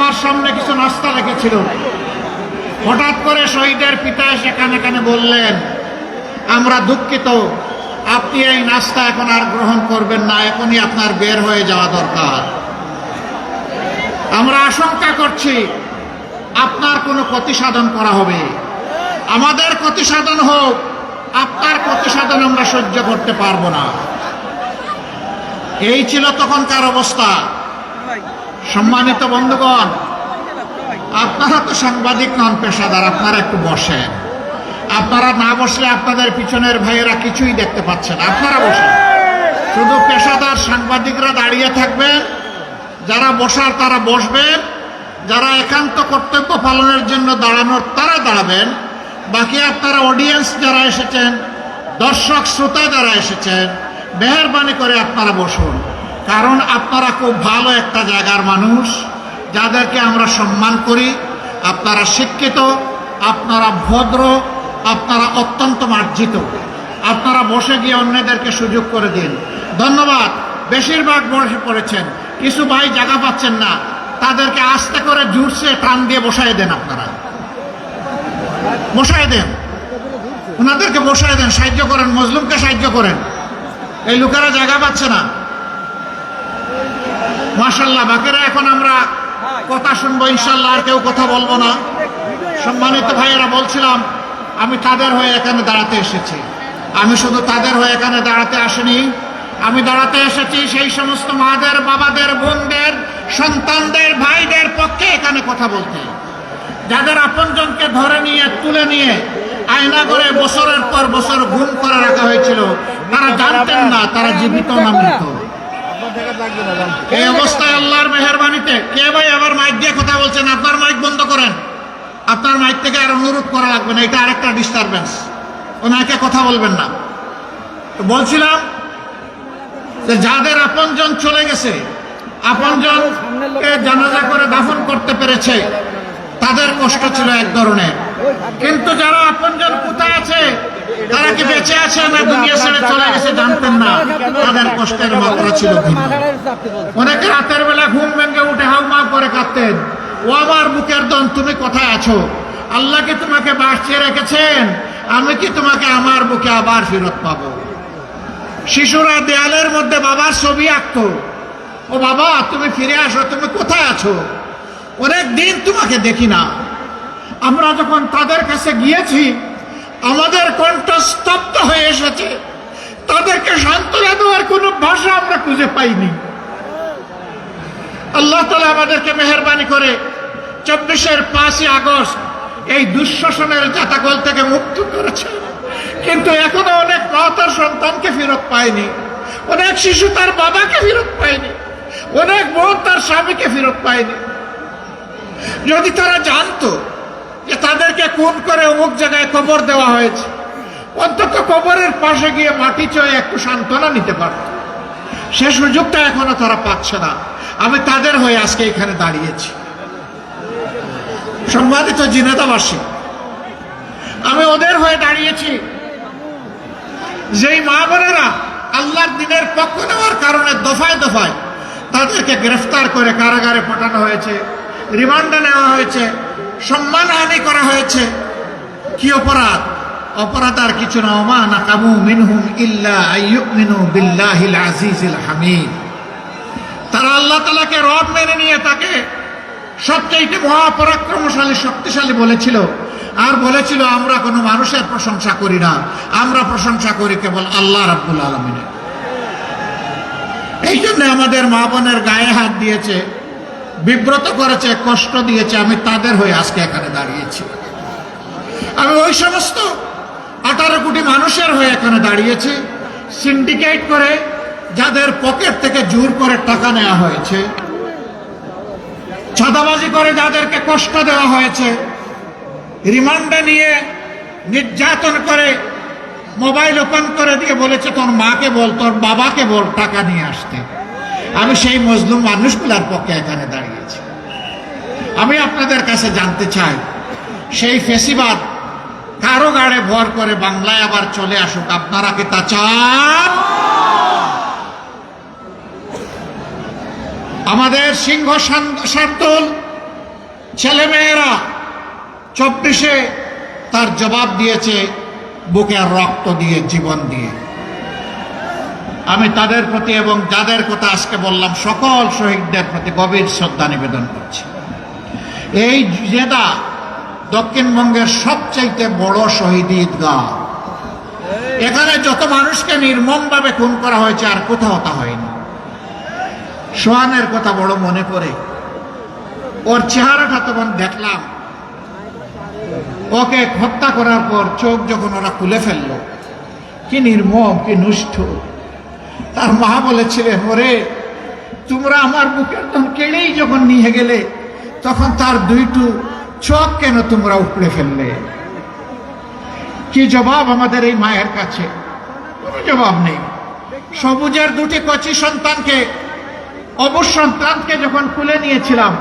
আমার সামনে কিছু নাস্তা রেখেছিল। হঠাৎ করে শহীদের পিতা এসে কানে কানে বললেন, আমরা দুঃখিত, আপনি এই নাস্তা এখন আর গ্রহণ করবেন না, এখনই আপনার বের হয়ে যাওয়া দরকার। আমরা আশঙ্কা করছি আপনার কোনো ক্ষতি সাধন করা হবে। আমাদের ক্ষতি সাধন হোক, আপনার ক্ষতি সাধন আমরা সহ্য করতে পারবো না। এই ছিল তখনকার অবস্থা। সম্মানিত বন্ধুগণ, আপনারা তো সাংবাদিক নন, পেশাদার, আপনারা একটু বসেন। আপনারা না বসলে আপনাদের পিছনের ভাইয়েরা কিছুই দেখতে পাচ্ছেন। আপনারা বসেন, শুধু পেশাদার সাংবাদিকরা দাঁড়িয়ে থাকবেন, যারা বসার তারা বসবেন, যারা একান্ত কর্তব্য পালনের জন্য দাঁড়ানোর তারা দাঁড়াবেন। বাকি আপনারা অডিয়েন্স যারা এসেছেন, দর্শক শ্রোতা যারা এসেছেন, মেহেরবানি করে আপনারা বসুন। কারণ আপনারা খুব ভালো একটা জায়গার মানুষ, যাদেরকে আমরা সম্মান করি। আপনারা শিক্ষিত, আপনারা ভদ্র, আপনারা অত্যন্ত মার্জিত। আপনারা বসে গিয়ে অন্যদেরকে সুযোগ করে দিন। ধন্যবাদ। বেশিরভাগ বসে পড়েছেন, কিছু ভাই জায়গা পাচ্ছেন না, তাদেরকে আস্তে করে জুড়ছে টান দিয়ে বসায় দেন। আপনারা বসায় দেন, ওনাদেরকে বসায় দেন, সাহায্য করেন, মজলুমকে সাহায্য করেন। এই লোকেরা জায়গা পাচ্ছে না। মাশাআল্লাহ। বাকিরা এখন আমরা কথা শুনবো ইনশাআল্লাহ, আর কেউ কথা বলবো না। সম্মানিত ভাইয়েরা, বলছিলাম আমি তাদের হয়ে এখানে দাঁড়াতে এসেছি। আমি শুধু তাদের হয়ে এখানে দাঁড়াতে আসিনি, আমি দাঁড়াতে এসেছি সেই সমস্ত মাদের, বাবাদের, বোনদের, সন্তানদের, ভাইদের পক্ষে এখানে কথা বলতে, যাদের আপনজনকে ধরে নিয়ে তুলে নিয়ে আয়না করে বছরের পর বছর গুম করে রাখা হয়েছিল। তারা জানতেন না তারা জীবিত না মৃত। এই অবস্থায় আল্লাহর মেহেরবানিতে, কে ভাই আবার মাইক দিয়ে কথা বলছেন? আপনার মাইক বন্ধ করেন। আপনার মাইক থেকে আর অনুরোধ করা লাগবে না, এটা আরেকটা ডিস্টারবেন্স। ওনাকে কথা বলবেন না। তো বলছিলাম যে যাদের আপনজন চলে গেছে, আপনজনকে জানাজা করে দাফন করতে পেরেছে, তাদের কষ্ট ছিল এক ধরনের। কিন্তু যারা আপনজন কোথায় আছে, তারা কি বেঁচে আছে না দুনিয়া ছেড়ে চলে গেছে জানতেন না, তাদের কষ্টের মাত্রা ছিল ভিন্ন। অনেকে রাতের বেলা ঘুম ভেঙে উঠে হাউমাউ করে কাঁদতেন, ও আমার বুকের দন, তুমি কোথায় আছো? আল্লাহ কি তোমাকে বাঁচিয়ে রেখেছেন? আমি কি তোমাকে আমার বুকে আবার ফেরত পাবো? শিশুরা দেয়ালের মধ্যে বাবার ছবি আঁকতো, ও বাবা তুমি ফিরে আসো, তুমি কোথায় আছো? অনেক দিন তোমাকে দেখি না। আমরা যখন তাদের কাছে গিয়েছি, আমাদের কণ্ঠ স্তব্ধ হয়ে এসেছে। তাদেরকে সান্ত্বনা দেওয়ার কোনো ভাষা আমরা খুঁজে পাইনি। আল্লাহ তাআলা আমাদেরকে মেহেরবানি করে 24-এর 5ই আগস্ট এই দুঃশাসনের জাতাকল থেকে মুক্ত করেছে। কিন্তু এখনো অনেক মা তার সন্তানকে ফেরত পায়নি, অনেক শিশু তার বাবাকে ফেরত পায়নি, অনেক বোন তার স্বামীকে ফেরত পায়নি। যদি তারা জানতো যে তাদেরকে খুন করে অমুক জায়গায় কবর দেওয়া হয়েছে, অন্তত কবরের পাশে গিয়ে মাটি চয়ে একটু সান্ত্বনা নিতে পারত। সে সুযোগটা এখনো তারা পাচ্ছে না। আমি তাদের হয়ে আজকে এখানে দাঁড়িয়েছি। সম্মানিত জিনেদাবাসী, আমি ওদের হয়ে দাঁড়িয়েছি যেই মা বোনেরা আল্লাহর দ্বীনের পক্ষ নেওয়ার কারণে দফায় দফায় তাদেরকে গ্রেফতার করে কারাগারে পাঠানো হয়েছে, রিমান্ডে নেওয়া হয়েছে, সম্মানহানি করা হয়েছে। কি অপরাধ? অপরাধ আর কিছু না, ওমা নাকামু মিনহুম ইল্লা আইয়ুমিনু বিল্লাহিল আজিজিল হামিদ। তারা আল্লাহ তাআলাকে রব মেনে নিয়ে তাকে সবচেয়ে মহাপরাক্রমশালী, শক্তিশালী বলেছিল, আর বলেছিল আমরা কোনো মানুষের প্রশংসা করি না, আমরা প্রশংসা করি কেবল আল্লাহ রাব্বুল আলামিনের। এই জন্য আমাদের মা বোনের গায়ে হাত দিয়েছে, বিব্রত করেছে, কষ্ট দিয়েছে। আমি তাদের হয়ে আজকে এখানে দাঁড়িয়েছি। আমি ওই সমস্ত 18 কোটি মানুষের হয়ে এখানে দাঁড়িয়েছি, সিন্ডিকেট করে যাদের পকেট থেকে জোর করে টাকা নেওয়া হয়েছে, চাঁদাবাজি করে যাদেরকে কষ্ট দেওয়া হয়েছে, রিমান্ডে নিয়ে নির্যাতন করে মোবাইল ওপেন করে দিয়ে বলেছে তোর মাকে বল, তোর বাবাকে বল টাকা নিয়ে আসতে। আমি সেই মজলুম মানুষগুলার পক্ষে এখানে দাঁড়িয়েছি। আমি আপনাদের কাছে জানতে চাই, সেই ফেসিবাদ কারো গাড়ে ভর করে বাংলায় আবার চলে আসুক, আপনারা কি তা চান? আমাদের সিংহ শার্দুল ছেলেমেয়েরা 24-এ তার জবাব দিয়েছে বুকের রক্ত দিয়ে, জীবন দিয়ে। আমি তাদের প্রতি এবং যাদের কথা আজকে বললাম সকল শহীদদের প্রতি গভীর শ্রদ্ধা নিবেদন করছি। এই জেদা দক্ষিণবঙ্গের সবচাইতে বড় শহীদ ঈদগাহ। এখানে যত মানুষকে নির্মমভাবে খুন করা হয়েছে আর কোথাও তা হয়নি। সোহানের কথা বড় মনে পড়ে। ওর চেহারাটা তখন দেখলাম, ওকে হত্যা করার পর চোখ যখন ওরা খুলে ফেললো, কি নির্মম, কি নিষ্ঠুর। তার মা বলেছিলেন, ওরে তোমরা আমার বুকের দম কেড়েই যখন নিয়ে গেলে তখন তার দুইটু চোখ কেন তোমরা উপড়ে ফেললে? কি জবাব আমাদের এই মায়ের কাছে? কোনো জবাব নেই। সবুজের দুটি কচি সন্তানকে, অবুজ সন্তানকে যখন খুলে নিয়েছিলাম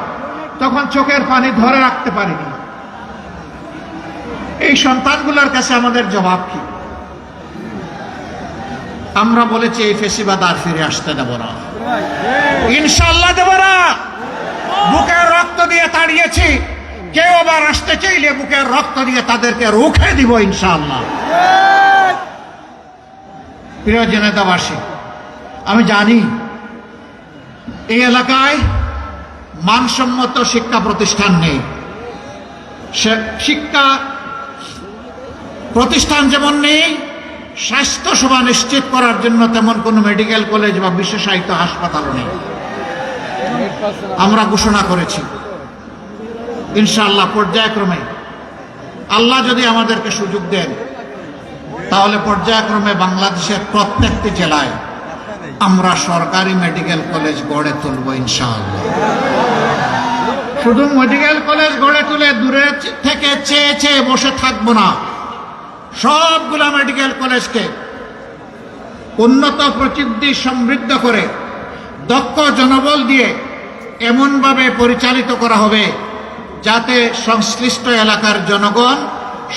তখন চোখের পানি ধরে রাখতে পারিনি। এই সন্তানগুলোর কাছে আমাদের জবাব কি? আমরা বলেছি এই ফেসিবাদ আর ফিরে আসতে দেব না, ইনশাল্লাহ দেব না। বুকের রক্ত দিয়ে তাড়িয়েছি, কেউ আবার আসতে চাইলে বুকের রক্ত দিয়ে তাদেরকে রুখে দিব ইনশাআল্লাহ। প্রিয় জনতাবাসী, আমি জানি এই এলাকায় মানসম্মত শিক্ষা প্রতিষ্ঠান নেই। শিক্ষা প্রতিষ্ঠান যেমন নেই, স্বাস্থ্য সেবা নিশ্চিত করার জন্য তেমন কোনো মেডিকেল কলেজ বা বিশেষায়িত হাসপাতালও নেই। আমরা ঘোষণা করেছি ইনশাআল্লাহ পর্যায়ক্রমে আল্লাহ যদি আমাদেরকে সুযোগ দেন তাহলে পর্যায়ক্রমে বাংলাদেশের প্রত্যেকটি জেলায় আমরা সরকারি মেডিকেল কলেজ গড়ে তুলব ইনশাআল্লাহ। শুধু মেডিকেল কলেজ গড়ে তুলে দূরে থেকে চেয়ে চেয়ে বসে থাকবো না। সবগুলা মেডিকেল কলেজকে উন্নত প্রযুক্তি সমৃদ্ধ করে দক্ষ জনবল দিয়ে এমনভাবে পরিচালিত করা হবে যাতে সংশ্লিষ্ট এলাকার জনগণ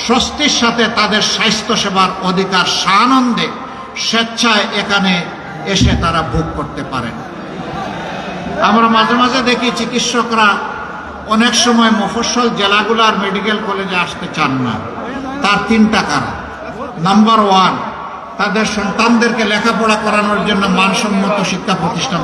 স্বস্তির সাথে তাদের স্বাস্থ্য সেবার অধিকার সানন্দে স্বেচ্ছায় এখানে এসে তারা ভোগ করতে পারেন। আমরা মাঝে মাঝে দেখি চিকিৎসকরা অনেক সময় মফস্বল জেলাগুলার মেডিকেল কলেজে আসতে চান না। তার 3টা কারণ। নাম্বার 1, তাদের সন্তানদেরকে লেখাপড়া করানোর জন্য মানসম্মত শিক্ষা প্রতিষ্ঠান